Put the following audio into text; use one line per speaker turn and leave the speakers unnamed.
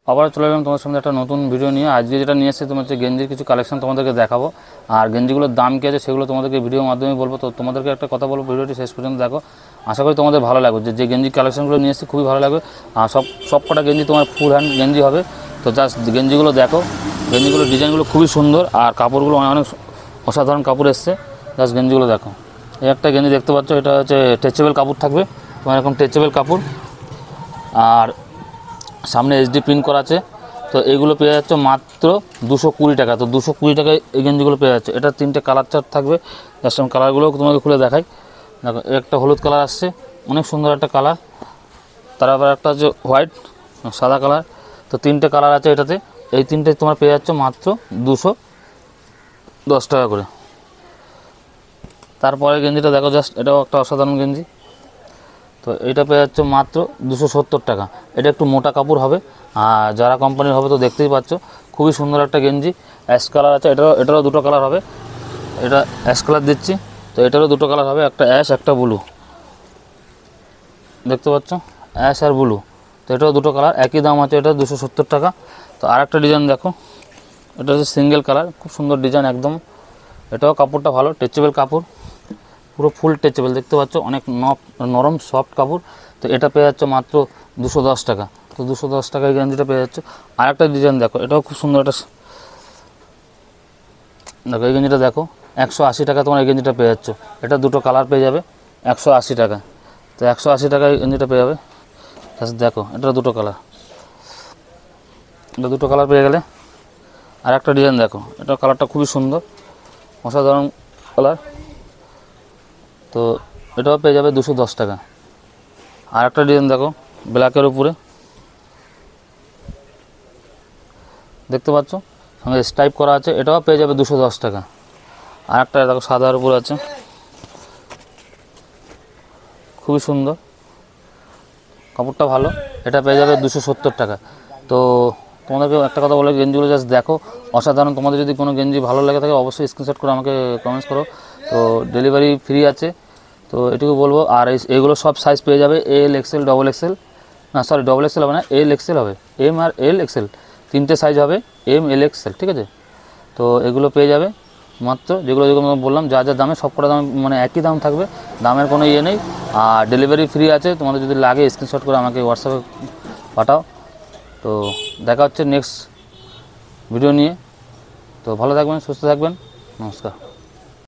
আবার চলে এলাম তোমাদের সামনে একটা নতুন ভিডিও নিয়ে। আজকে যেটা নিয়ে এসেছি তোমার হচ্ছে গেঞ্জির কিছু কালেকশন তোমাদেরকে দেখাবো, আর গেঞ্জিগুলোর দাম কী আছে সেগুলো তোমাদেরকে ভিডিওর মাধ্যমে বলবো। তো তোমাদেরকে একটা কথা বলবো, ভিডিওটি শেষ পর্যন্ত দেখো, আশা করি তোমাদের ভালো লাগবে। যে গেঞ্জি কালেকশনগুলো নিয়ে এসেছি খুবই ভালো লাগবে, আর সব কটা গেঞ্জি তোমার ফুল হ্যান্ড গেঞ্জি হবে। তো জাস্ট গেঞ্জিগুলো দেখো, গেঞ্জিগুলোর ডিজাইনগুলো খুবই সুন্দর, আর কাপড়গুলো অনেক অসাধারণ কাপড় এসছে। জাস্ট গেঞ্জিগুলো দেখো, এই একটা গেঞ্জি দেখতে পাচ্ছ, এটা হচ্ছে স্ট্রেচেবল কাপড় থাকবে তোমার, এরকম স্ট্রেচেবল কাপড়, আর সামনে এইচডি প্রিন্ট করা আছে। তো এইগুলো পেয়ে যাচ্ছে মাত্র 220 টাকা। তো 220 টাকায় এই গেঞ্জিগুলো পেয়ে যাচ্ছে। এটা 3টে কালার চার্ট থাকবে, জাস্ট আমি কালারগুলো তোমাকে খুলে দেখাই। দেখো, একটা হলুদ কালার আসছে, অনেক সুন্দর একটা কালার। তারপর একটা হচ্ছে হোয়াইট, সাদা কালার। তো 3টে কালার আছে এটাতে, এই 3টে তোমার পেয়ে যাচ্ছে মাত্র 210 টাকা করে। তারপরে গেঞ্জিটা দেখো, জাস্ট এটাও একটা অসাধারণ গেঞ্জি। তো এটা পেয়ে যাচ্ছে মাত্র 270 টাকা। এটা একটু মোটা কাপড় হবে, আর যারা কোম্পানির হবে তো দেখতেই পাচ্ছ, খুবই সুন্দর একটা গেঞ্জি। অ্যাশ কালার আছে, এটারও দুটো কালার হবে। এটা অ্যাশ কালার দিচ্ছি, তো এটারও দুটো কালার হবে, একটা অ্যাশ একটা ব্লু, দেখতে পাচ্ছ, অ্যাশ আর ব্লু। তো এটাও দুটো কালার, একই দাম আছে, এটা 270 টাকা। তো আর একটা ডিজাইন দেখো, এটা হচ্ছে সিঙ্গেল কালার, খুব সুন্দর ডিজাইন একদম। এটাও কাপড়টা ভালো, স্ট্রেচেবল কাপড়, পুরো ফুল স্ট্রেচেবল, দেখতে পাচ্ছ, অনেক নরম সফট কাপড়। তো এটা পেয়ে যাচ্ছে মাত্র 210 টাকা। তো 210 টাকায় গেঞ্জিটা পেয়ে যাচ্ছে। আর একটা ডিজাইন দেখো, এটাও খুব সুন্দর একটা, দেখো এই গেঞ্জিটা দেখো, 180 টাকা তোমার এই গেঞ্জিটা পেয়ে যাচ্ছ। এটা দুটো কালার পেয়ে যাবে 180 টাকা। তো 180 টাকায় গেঞ্জিটা পেয়ে যাবে। দেখো, এটা দুটো কালার, এটা দুটো কালার পেয়ে গেলে। আর একটা ডিজাইন দেখো, এটা কালারটা খুবই সুন্দর, অসাধারণ কালার। তো এটাও পেয়ে যাবে 210 টাকা। আর একটা ডিজাইন দেখো, ব্ল্যাকের উপরে, দেখতে পাচ্ছ, সঙ্গে স্টাইপ করা আছে, এটাও পেয়ে যাবে 210 টাকা। আর একটা দেখো, সাদার উপরে আছে, খুবই সুন্দর, কাপড়টা ভালো, এটা পেয়ে যাবে 270 টাকা। তো তোমাদেরকে একটা কথা বলে, গেঞ্জিগুলো জাস্ট দেখো, অসাধারণ। তোমাদের যদি কোনো গেঞ্জি ভালো লাগে থাকে অবশ্যই স্ক্রিনশট করে আমাকে কমেন্টস করো। তো ডেলিভারি ফ্রি আছে, তো এটুকু বলবো। আর এইগুলো সব সাইজ পেয়ে যাবে, এল এক্সেল ডবল এক্সেল, না সরি ডবল এক্সেল হবে না, এল এক্সেল হবে, এম আর এল এক্সেল, 3টে সাইজ হবে, এম এল এক্সেল, ঠিক আছে। তো এগুলো পেয়ে যাবে মাত্র, যেগুলো বললাম যা যা দামে, সবকটা দাম মানে একই দাম থাকবে, দামের কোনো ইয়ে নেই। আর ডেলিভারি ফ্রি আছে। তোমাদের যদি লাগে স্ক্রিনশট করে আমাকে হোয়াটসঅ্যাপে পাঠাও। তো দেখা হচ্ছে নেক্সট ভিডিও নিয়ে। তো ভালো থাকবেন, সুস্থ থাকবেন, নমস্কার।